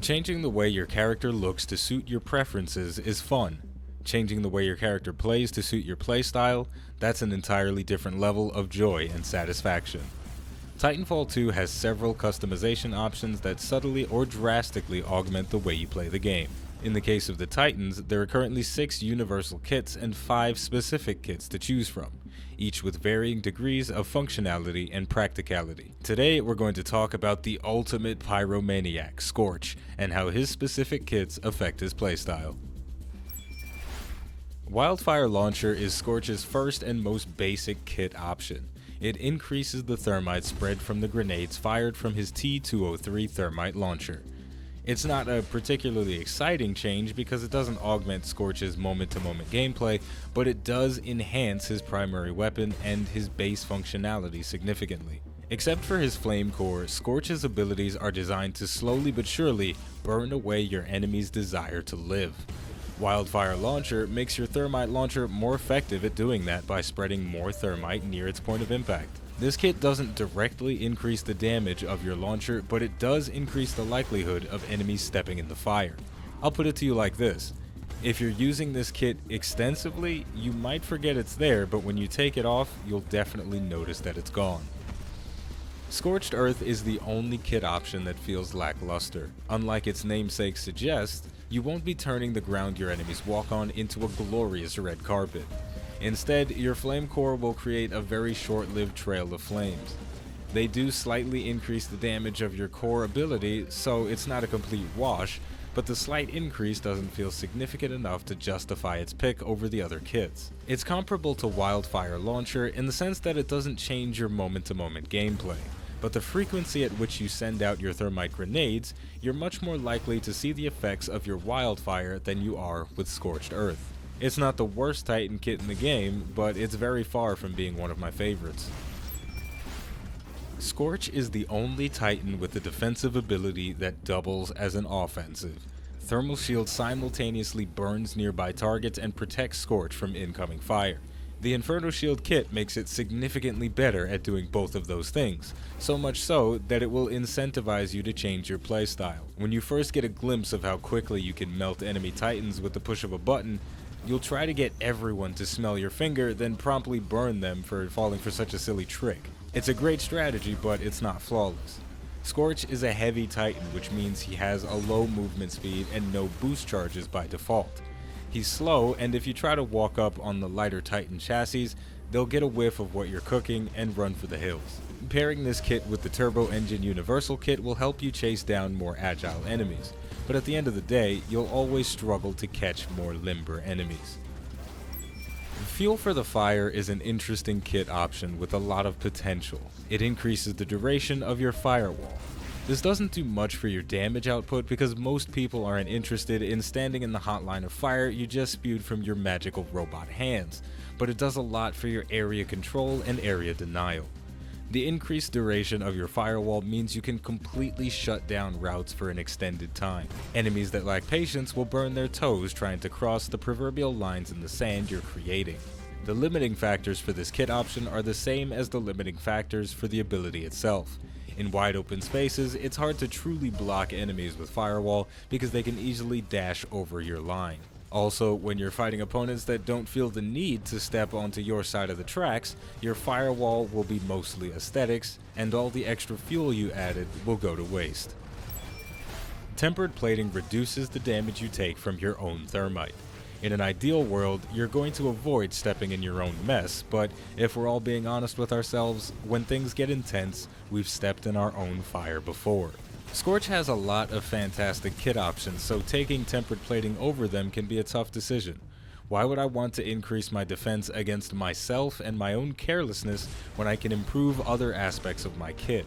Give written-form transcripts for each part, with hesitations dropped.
Changing the way your character looks to suit your preferences is fun. Changing the way your character plays to suit your playstyle, that's an entirely different level of joy and satisfaction. Titanfall 2 has several customization options that subtly or drastically augment the way you play the game. In the case of the Titans, there are currently 6 universal kits and 5 specific kits to choose from, each with varying degrees of functionality and practicality. Today, we're going to talk about the ultimate pyromaniac, Scorch, and how his specific kits affect his playstyle. Wildfire Launcher is Scorch's first and most basic kit option. It increases the thermite spread from the grenades fired from his T203 thermite launcher. It's not a particularly exciting change because it doesn't augment Scorch's moment-to-moment gameplay, but it does enhance his primary weapon and his base functionality significantly. Except for his flame core, Scorch's abilities are designed to slowly but surely burn away your enemy's desire to live. Wildfire Launcher makes your thermite launcher more effective at doing that by spreading more thermite near its point of impact. This kit doesn't directly increase the damage of your launcher, but it does increase the likelihood of enemies stepping in the fire. I'll put it to you like this: if you're using this kit extensively, you might forget it's there, but when you take it off, you'll definitely notice that it's gone. Scorched Earth is the only kit option that feels lackluster. Unlike its namesake suggests, you won't be turning the ground your enemies walk on into a glorious red carpet. Instead, your flame core will create a very short-lived trail of flames. They do slightly increase the damage of your core ability, so it's not a complete wash, but the slight increase doesn't feel significant enough to justify its pick over the other kits. It's comparable to Wildfire Launcher in the sense that it doesn't change your moment-to-moment gameplay, but the frequency at which you send out your thermite grenades, you're much more likely to see the effects of your wildfire than you are with Scorched Earth. It's not the worst Titan kit in the game, but it's very far from being one of my favorites. Scorch is the only Titan with a defensive ability that doubles as an offensive. Thermal Shield simultaneously burns nearby targets and protects Scorch from incoming fire. The Inferno Shield kit makes it significantly better at doing both of those things, so much so that it will incentivize you to change your playstyle. When you first get a glimpse of how quickly you can melt enemy Titans with the push of a button, you'll try to get everyone to smell your finger, then promptly burn them for falling for such a silly trick. It's a great strategy, but it's not flawless. Scorch is a heavy Titan, which means he has a low movement speed and no boost charges by default. He's slow, and if you try to walk up on the lighter Titan chassis, they'll get a whiff of what you're cooking and run for the hills. Pairing this kit with the Turbo Engine Universal kit will help you chase down more agile enemies, but at the end of the day, you'll always struggle to catch more limber enemies. Fuel for the Fire is an interesting kit option with a lot of potential. It increases the duration of your firewall. This doesn't do much for your damage output because most people aren't interested in standing in the hot line of fire you just spewed from your magical robot hands, but it does a lot for your area control and area denial. The increased duration of your firewall means you can completely shut down routes for an extended time. Enemies that lack patience will burn their toes trying to cross the proverbial lines in the sand you're creating. The limiting factors for this kit option are the same as the limiting factors for the ability itself. In wide open spaces, it's hard to truly block enemies with firewall because they can easily dash over your line. Also, when you're fighting opponents that don't feel the need to step onto your side of the tracks, your firewall will be mostly aesthetics, and all the extra fuel you added will go to waste. Tempered plating reduces the damage you take from your own thermite. In an ideal world, you're going to avoid stepping in your own mess, but if we're all being honest with ourselves, when things get intense, we've stepped in our own fire before. Scorch has a lot of fantastic kit options, so taking tempered plating over them can be a tough decision. Why would I want to increase my defense against myself and my own carelessness when I can improve other aspects of my kit?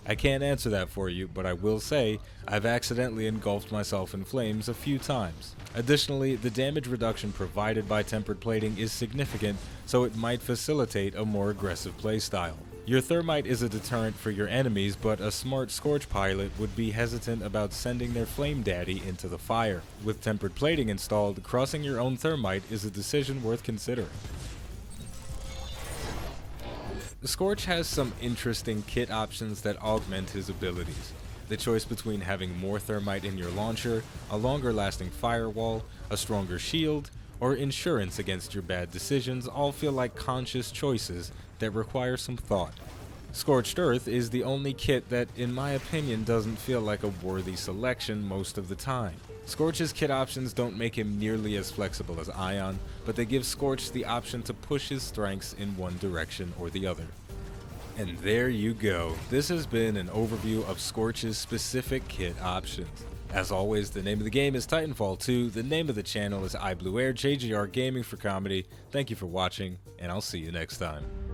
I can't answer that for you, but I will say I've accidentally engulfed myself in flames a few times. Additionally, the damage reduction provided by tempered plating is significant, so it might facilitate a more aggressive playstyle. Your thermite is a deterrent for your enemies, but a smart Scorch pilot would be hesitant about sending their flame daddy into the fire. With tempered plating installed, crossing your own thermite is a decision worth considering. Scorch has some interesting kit options that augment his abilities. The choice between having more thermite in your launcher, a longer lasting firewall, a stronger shield, or insurance against your bad decisions all feel like conscious choices that require some thought. Scorched Earth is the only kit that, in my opinion, doesn't feel like a worthy selection most of the time. Scorch's kit options don't make him nearly as flexible as Ion, but they give Scorch the option to push his strengths in one direction or the other. And there you go. This has been an overview of Scorch's specific kit options. As always, the name of the game is Titanfall 2, the name of the channel is iBluairJgR Gaming for Comedy. Thank you for watching, and I'll see you next time.